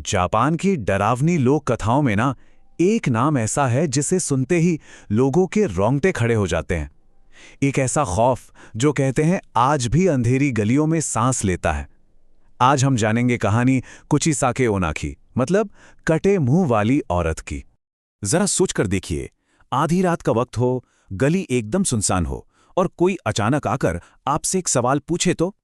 Japan की डरावनी लोक कथाओं में ना एक नाम ऐसा है जिसे सुनते ही लोगों के रोंगटे खड़े हो जाते हैं। एक ऐसा खौफ जो कहते हैं आज भी अंधेरी गलियों में सांस लेता है। आज हम जानेंगे कहानी कुचिसाके ओना की, मतलब कटे मुंह वाली औरत की। जरा सोचकर देखिए, आधी रात का वक्त हो, गली एकदम सुनसान हो और कोई अचानक आकर आपसे एक सवाल पूछे तो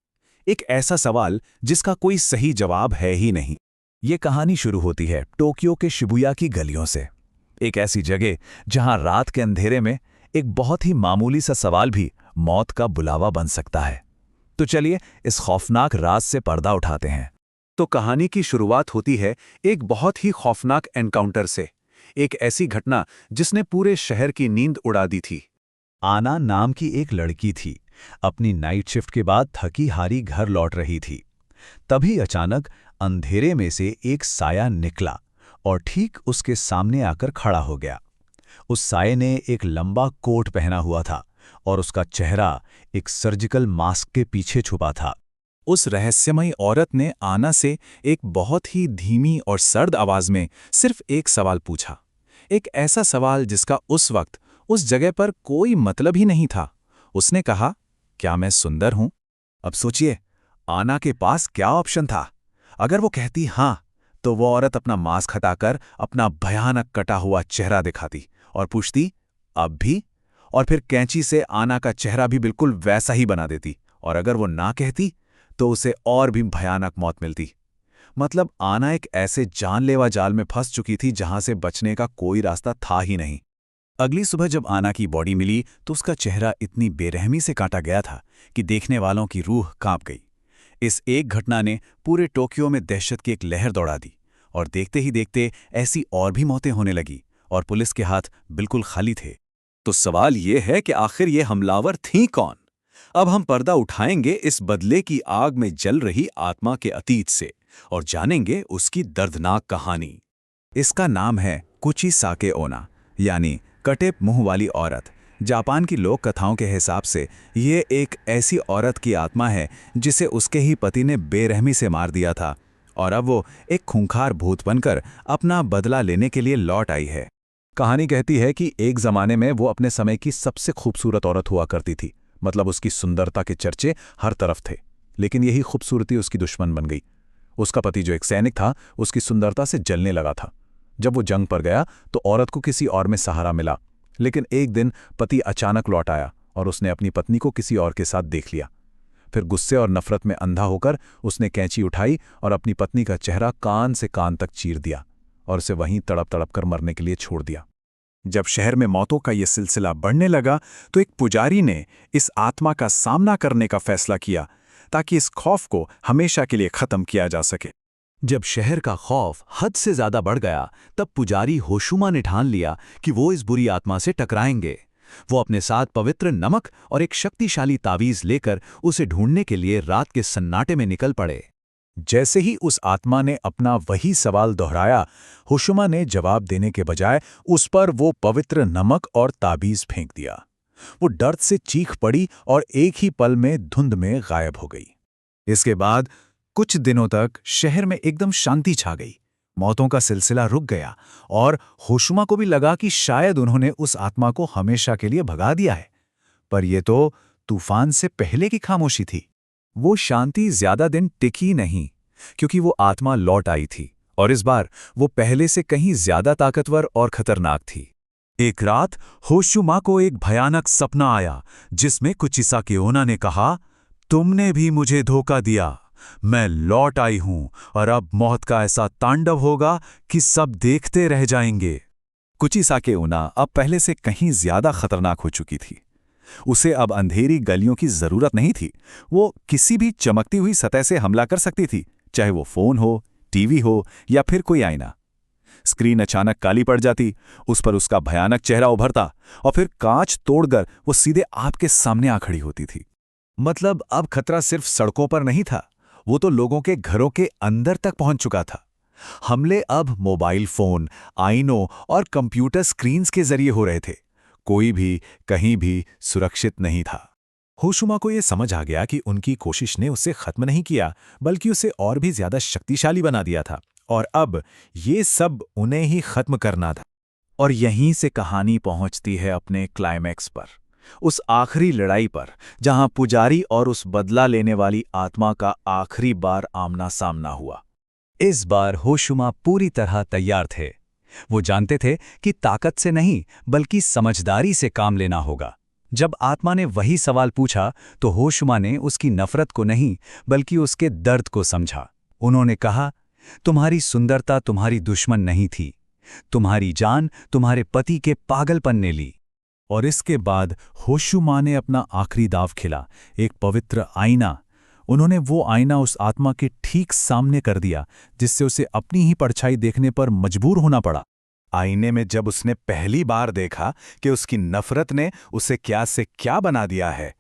एक ऐसा सवाल जिसका कोई सही जवाब है ही नहीं। ये कहानी शुरू होती है टोक्यो के शिबुया की गलियों से, एक ऐसी जगह जहां रात के अंधेरे में एक बहुत ही मामूली सा सवाल भी मौत का बुलावा बन सकता है। तो चलिए इस खौफनाक राज से पर्दा उठाते हैं। तो कहानी की शुरुआत होती है एक बहुत ही खौफनाक एनकाउंटर से, एक ऐसी घटना जिसने पूरे शहर की नींद उड़ा दी थी। आना नाम की एक लड़की थी, अपनी नाइट शिफ्ट के बाद थकी हारी घर लौट रही थी। तभी अचानक अंधेरे में से एक साया निकला और ठीक उसके सामने आकर खड़ा हो गया। उस साये ने एक लंबा कोट पहना हुआ था और उसका चेहरा एक सर्जिकल मास्क के पीछे छुपा था। उस रहस्यमयी औरत ने आना से एक बहुत ही धीमी और सर्द आवाज में सिर्फ एक सवाल पूछा, एक ऐसा सवाल जिसका उस वक्त उस जगह पर कोई मतलब ही नहीं था। उसने कहा, क्या मैं सुंदर हूं? अब सोचिए, आना के पास क्या ऑप्शन था। अगर वो कहती हां, तो वो औरत अपना मास्क हटाकर अपना भयानक कटा हुआ चेहरा दिखाती और पूछती, अब भी? और फिर कैंची से आना का चेहरा भी बिल्कुल वैसा ही बना देती। और अगर वो ना कहती तो उसे और भी भयानक मौत मिलती। मतलब आना एक ऐसे जानलेवा जाल में फंस चुकी थी जहां से बचने का कोई रास्ता था ही नहीं। अगली सुबह जब आना की बॉडी मिली तो उसका चेहरा इतनी बेरहमी से काटा गया था कि देखने वालों की रूह कांप गई। इस एक घटना ने पूरे टोक्यो में दहशत की एक लहर दौड़ा दी और देखते ही देखते ऐसी और भी मौतें होने लगी और पुलिस के हाथ बिल्कुल खाली थे। तो सवाल ये है कि आखिर ये हमलावर थीं कौन? अब हम पर्दा उठाएंगे इस बदले की आग में जल रही आत्मा के अतीत से और जानेंगे उसकी दर्दनाक कहानी। इसका नाम है कुचिसाके ओना, यानी कटे मुंह वाली औरत। जापान की लोक कथाओं के हिसाब से ये एक ऐसी औरत की आत्मा है जिसे उसके ही पति ने बेरहमी से मार दिया था और अब वो एक खूंखार भूत बनकर अपना बदला लेने के लिए लौट आई है। कहानी कहती है कि एक जमाने में वो अपने समय की सबसे खूबसूरत औरत हुआ करती थी, मतलब उसकी सुंदरता के चर्चे हर तरफ थे। लेकिन यही खूबसूरती उसकी दुश्मन बन गई। उसका पति जो एक सैनिक था, उसकी सुंदरता से जलने लगा था। जब वो जंग पर गया तो औरत को किसी और में सहारा मिला, लेकिन एक दिन पति अचानक लौट आया और उसने अपनी पत्नी को किसी और के साथ देख लिया। फिर गुस्से और नफरत में अंधा होकर उसने कैंची उठाई और अपनी पत्नी का चेहरा कान से कान तक चीर दिया और उसे वहीं तड़प तड़प कर मरने के लिए छोड़ दिया। जब शहर में मौतों का यह सिलसिला बढ़ने लगा तो एक पुजारी ने इस आत्मा का सामना करने का फैसला किया ताकि इस खौफ को हमेशा के लिए खत्म किया जा सके। जब शहर का खौफ हद से ज्यादा बढ़ गया तब पुजारी होशुमा ने ठान लिया कि वो इस बुरी आत्मा से टकराएंगे। वो अपने साथ पवित्र नमक और एक शक्तिशाली तावीज लेकर उसे ढूंढने के लिए रात के सन्नाटे में निकल पड़े। जैसे ही उस आत्मा ने अपना वही सवाल दोहराया, होशुमा ने जवाब देने के बजाय उस पर वो पवित्र नमक और ताबीज फेंक दिया। वो दर्द से चीख पड़ी और एक ही पल में धुंध में गायब हो गई। इसके बाद कुछ दिनों तक शहर में एकदम शांति छा गई। मौतों का सिलसिला रुक गया और होशुमा को भी लगा कि शायद उन्होंने उस आत्मा को हमेशा के लिए भगा दिया है। पर यह तो तूफान से पहले की खामोशी थी। वो शांति ज्यादा दिन टिकी नहीं, क्योंकि वो आत्मा लौट आई थी और इस बार वो पहले से कहीं ज्यादा ताकतवर और खतरनाक थी। एक रात होशुमा को एक भयानक सपना आया जिसमें कुचिसाके ओना ने कहा, तुमने भी मुझे धोखा दिया, मैं लौट आई हूं और अब मौत का ऐसा तांडव होगा कि सब देखते रह जाएंगे। कुचिसाके ओना अब पहले से कहीं ज्यादा खतरनाक हो चुकी थी। उसे अब अंधेरी गलियों की जरूरत नहीं थी। वो किसी भी चमकती हुई सतह से हमला कर सकती थी, चाहे वो फोन हो, टीवी हो या फिर कोई आईना। स्क्रीन अचानक काली पड़ जाती, उस पर उसका भयानक चेहरा उभरता और फिर कांच तोड़कर वो सीधे आपके सामने आ खड़ी होती थी। मतलब अब खतरा सिर्फ सड़कों पर नहीं था, वो तो लोगों के घरों के अंदर तक पहुंच चुका था। हमले अब मोबाइल फोन, आईनों और कंप्यूटर स्क्रीन्स के जरिए हो रहे थे। कोई भी कहीं भी सुरक्षित नहीं था। होशुमा को यह समझ आ गया कि उनकी कोशिश ने उसे खत्म नहीं किया, बल्कि उसे और भी ज्यादा शक्तिशाली बना दिया था और अब ये सब उन्हें ही खत्म करना था। और यहीं से कहानी पहुंचती है अपने क्लाइमैक्स पर, उस आखिरी लड़ाई पर, जहां पुजारी और उस बदला लेने वाली आत्मा का आखिरी बार आमना सामना हुआ। इस बार होशुमा पूरी तरह तैयार थे। वो जानते थे कि ताकत से नहीं बल्कि समझदारी से काम लेना होगा। जब आत्मा ने वही सवाल पूछा तो होशुमा ने उसकी नफरत को नहीं बल्कि उसके दर्द को समझा। उन्होंने कहा, तुम्हारी सुंदरता तुम्हारी दुश्मन नहीं थी, तुम्हारी जान तुम्हारे पति के पागलपन ने ली। और इसके बाद होशुमा ने अपना आखिरी दाव खेला, एक पवित्र आईना। उन्होंने वो आईना उस आत्मा के ठीक सामने कर दिया जिससे उसे अपनी ही परछाई देखने पर मजबूर होना पड़ा। आईने में जब उसने पहली बार देखा कि उसकी नफरत ने उसे क्या से क्या बना दिया है,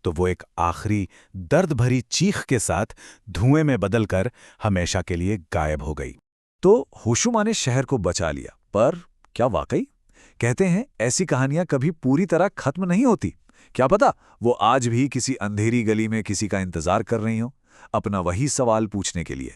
तो वो एक आखिरी दर्द भरी चीख के साथ धुएं में बदलकर हमेशा के लिए गायब हो गई। तो होशुमा ने शहर को बचा लिया, पर क्या वाकई? कहते हैं ऐसी कहानियां कभी पूरी तरह खत्म नहीं होती। क्या पता वो आज भी किसी अंधेरी गली में किसी का इंतजार कर रही हो, अपना वही सवाल पूछने के लिए।